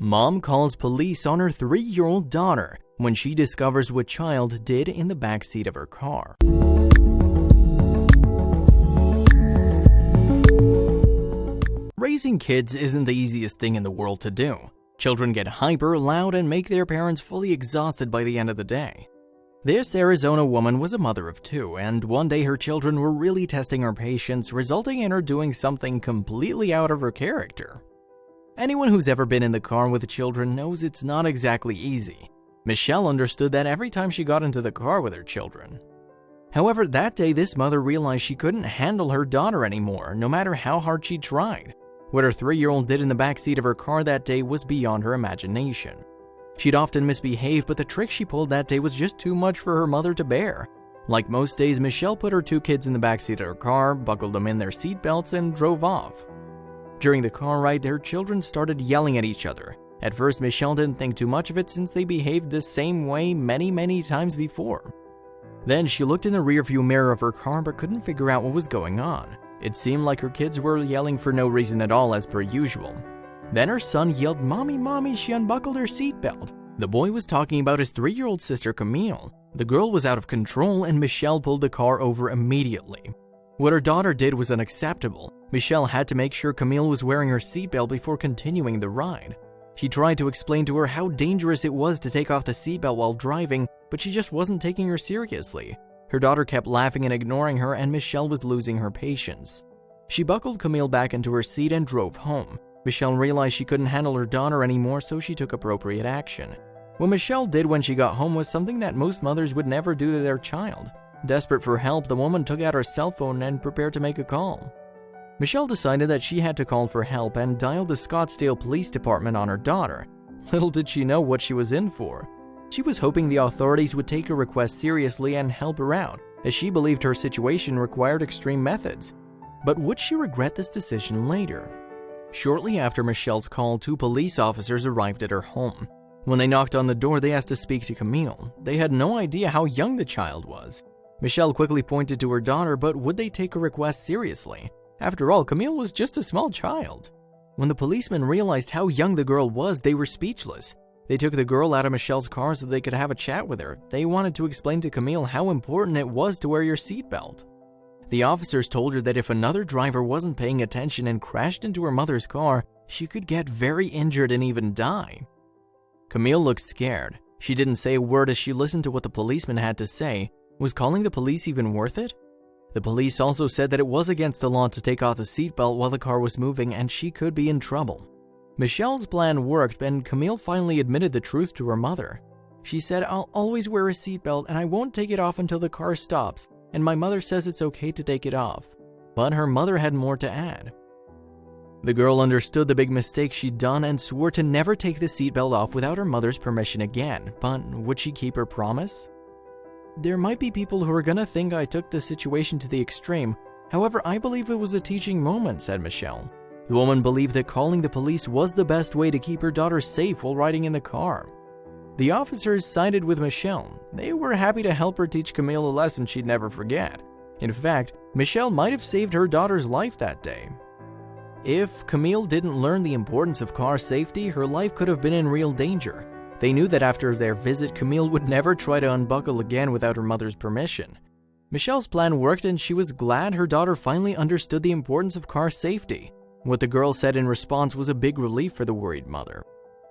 Mom calls police on her 3-year-old daughter when she discovers what child did in the backseat of her car. Raising kids isn't the easiest thing in the world to do. Children get hyper, loud, and make their parents fully exhausted by the end of the day. This Arizona woman was a mother of 2, and one day her children were really testing her patience, resulting in her doing something completely out of her character. Anyone who's ever been in the car with children knows it's not exactly easy. Michelle understood that every time she got into the car with her children. However, that day this mother realized she couldn't handle her daughter anymore, no matter how hard she tried. What her 3-year-old did in the backseat of her car that day was beyond her imagination. She'd often misbehaved, but the trick she pulled that day was just too much for her mother to bear. Like most days, Michelle put her 2 kids in the backseat of her car, buckled them in their seatbelts, and drove off. During the car ride, their children started yelling at each other. At first, Michelle didn't think too much of it since they behaved the same way many times before. Then she looked in the rearview mirror of her car but couldn't figure out what was going on. It seemed like her kids were yelling for no reason at all as per usual. Then her son yelled, "Mommy, Mommy," she unbuckled her seatbelt. The boy was talking about his 3-year-old sister Camille. The girl was out of control and Michelle pulled the car over immediately. What her daughter did was unacceptable. Michelle had to make sure Camille was wearing her seatbelt before continuing the ride. She tried to explain to her how dangerous it was to take off the seatbelt while driving, but she just wasn't taking her seriously. Her daughter kept laughing and ignoring her, and Michelle was losing her patience. She buckled Camille back into her seat and drove home. Michelle realized she couldn't handle her daughter anymore, so she took appropriate action. What Michelle did when she got home was something that most mothers would never do to their child. Desperate for help, the woman took out her cell phone and prepared to make a call. Michelle decided that she had to call for help and dialed the Scottsdale Police Department on her daughter. Little did she know what she was in for. She was hoping the authorities would take her request seriously and help her out, as she believed her situation required extreme methods. But would she regret this decision later? Shortly after Michelle's call, 2 police officers arrived at her home. When they knocked on the door, they asked to speak to Camille. They had no idea how young the child was. Michelle quickly pointed to her daughter, but would they take her request seriously? After all, Camille was just a small child. When the policemen realized how young the girl was, they were speechless. They took the girl out of Michelle's car so they could have a chat with her. They wanted to explain to Camille how important it was to wear your seatbelt. The officers told her that if another driver wasn't paying attention and crashed into her mother's car, she could get very injured and even die. Camille looked scared. She didn't say a word as she listened to what the policeman had to say. Was calling the police even worth it? The police also said that it was against the law to take off the seatbelt while the car was moving and she could be in trouble. Michelle's plan worked and Camille finally admitted the truth to her mother. She said, "I'll always wear a seatbelt and I won't take it off until the car stops, and my mother says it's okay to take it off." But her mother had more to add. The girl understood the big mistake she'd done and swore to never take the seatbelt off without her mother's permission again. But would she keep her promise? "There might be people who are gonna think I took the situation to the extreme. However, I believe it was a teaching moment," said Michelle. The woman believed that calling the police was the best way to keep her daughter safe while riding in the car. The officers sided with Michelle. They were happy to help her teach Camille a lesson she'd never forget. In fact, Michelle might have saved her daughter's life that day. If Camille didn't learn the importance of car safety, her life could have been in real danger. They knew that after their visit, Camille would never try to unbuckle again without her mother's permission. Michelle's plan worked and she was glad her daughter finally understood the importance of car safety. What the girl said in response was a big relief for the worried mother.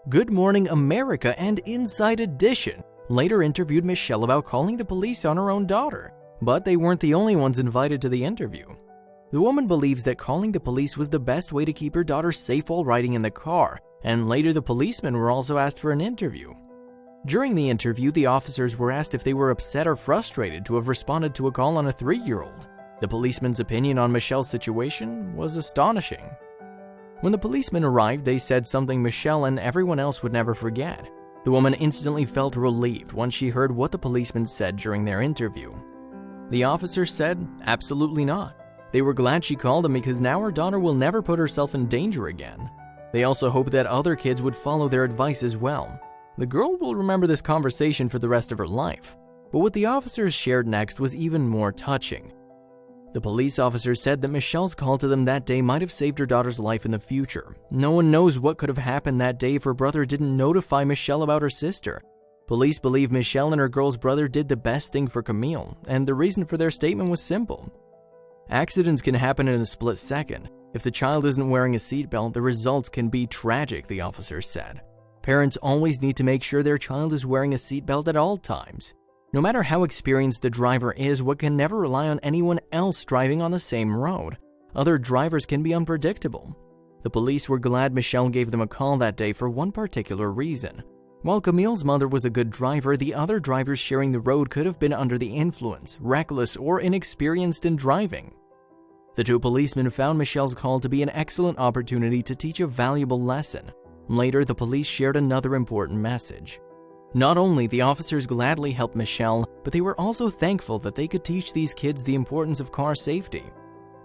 Good Morning America and Inside Edition later interviewed Michelle about calling the police on her own daughter, but they weren't the only ones invited to the interview. The woman believes that calling the police was the best way to keep her daughter safe while riding in the car, and later the policemen were also asked for an interview. During the interview, the officers were asked if they were upset or frustrated to have responded to a call on a 3-year-old. The policeman's opinion on Michelle's situation was astonishing. When the policemen arrived, they said something Michelle and everyone else would never forget. The woman instantly felt relieved once she heard what the policemen said during their interview. The officers said, absolutely not. They were glad she called them because now her daughter will never put herself in danger again. They also hoped that other kids would follow their advice as well. The girl will remember this conversation for the rest of her life. But what the officers shared next was even more touching. The police officer said that Michelle's call to them that day might have saved her daughter's life in the future. No one knows what could have happened that day if her brother didn't notify Michelle about her sister. Police believe Michelle and her girl's brother did the best thing for Camille, and the reason for their statement was simple. Accidents can happen in a split second. If the child isn't wearing a seatbelt, the results can be tragic, the officer said. Parents always need to make sure their child is wearing a seatbelt at all times. No matter how experienced the driver is, one can never rely on anyone else driving on the same road. Other drivers can be unpredictable. The police were glad Michelle gave them a call that day for one particular reason. While Camille's mother was a good driver, the other drivers sharing the road could have been under the influence, reckless, or inexperienced in driving. The two policemen found Michelle's call to be an excellent opportunity to teach a valuable lesson. Later, the police shared another important message. Not only the officers gladly helped Michelle, but they were also thankful that they could teach these kids the importance of car safety.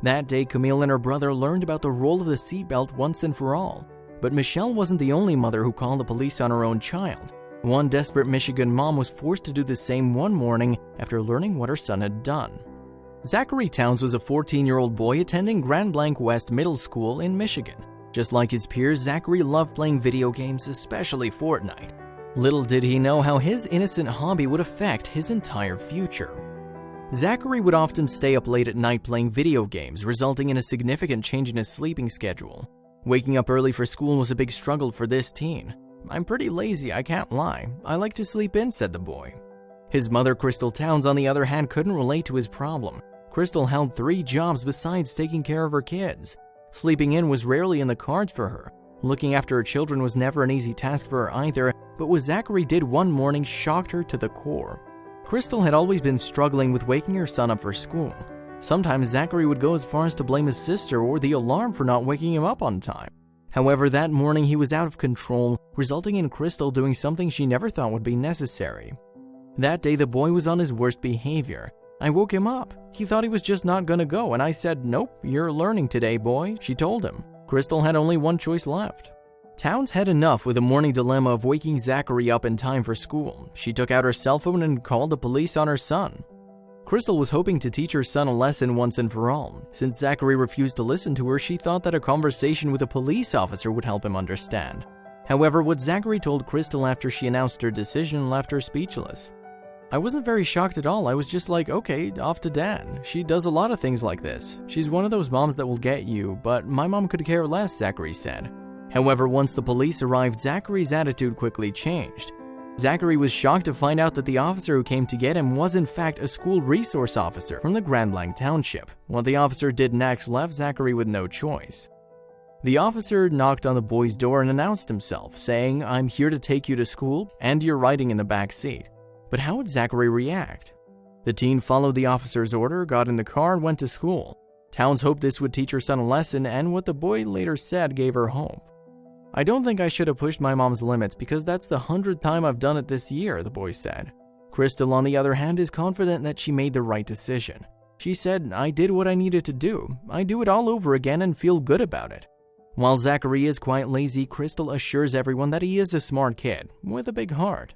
That day, Camille and her brother learned about the role of the seatbelt once and for all. But Michelle wasn't the only mother who called the police on her own child. One desperate Michigan mom was forced to do the same one morning after learning what her son had done. Zachary Towns was a 14-year-old boy attending Grand Blanc West Middle School in Michigan. Just like his peers, Zachary loved playing video games, especially Fortnite. Little did he know how his innocent hobby would affect his entire future. Zachary would often stay up late at night playing video games, resulting in a significant change in his sleeping schedule. Waking up early for school was a big struggle for this teen. "I'm pretty lazy, I can't lie. I like to sleep in," said the boy. His mother, Crystal Towns, on the other hand, couldn't relate to his problem. Crystal held 3 jobs besides taking care of her kids. Sleeping in was rarely in the cards for her. Looking after her children was never an easy task for her either, but what Zachary did one morning shocked her to the core. Crystal had always been struggling with waking her son up for school. Sometimes Zachary would go as far as to blame his sister or the alarm for not waking him up on time. However, that morning he was out of control, resulting in Crystal doing something she never thought would be necessary. That day the boy was on his worst behavior. "I woke him up. He thought he was just not gonna go, and I said, 'Nope, you're learning today, boy,'" she told him. Crystal had only one choice left. Towns had enough with the morning dilemma of waking Zachary up in time for school. She took out her cell phone and called the police on her son. Crystal was hoping to teach her son a lesson once and for all. Since Zachary refused to listen to her, she thought that a conversation with a police officer would help him understand. However, what Zachary told Crystal after she announced her decision left her speechless. "I wasn't very shocked at all. I was just like, okay, off to Dad. She does a lot of things like this. She's one of those moms that will get you, but my mom could care less," Zachary said. However, once the police arrived, Zachary's attitude quickly changed. Zachary was shocked to find out that the officer who came to get him was in fact a school resource officer from the Grand Blanc Township. What the officer did next left Zachary with no choice. The officer knocked on the boy's door and announced himself, saying, "I'm here to take you to school, and you're riding in the back seat." But how would Zachary react? The teen followed the officer's order, got in the car, and went to school. Towns hoped this would teach her son a lesson, and what the boy later said gave her hope. "I don't think I should have pushed my mom's limits because that's the 100th time I've done it this year," the boy said. Crystal, on the other hand, is confident that she made the right decision. She said, "I did what I needed to do. I do it all over again and feel good about it." While Zachary is quite lazy, Crystal assures everyone that he is a smart kid with a big heart.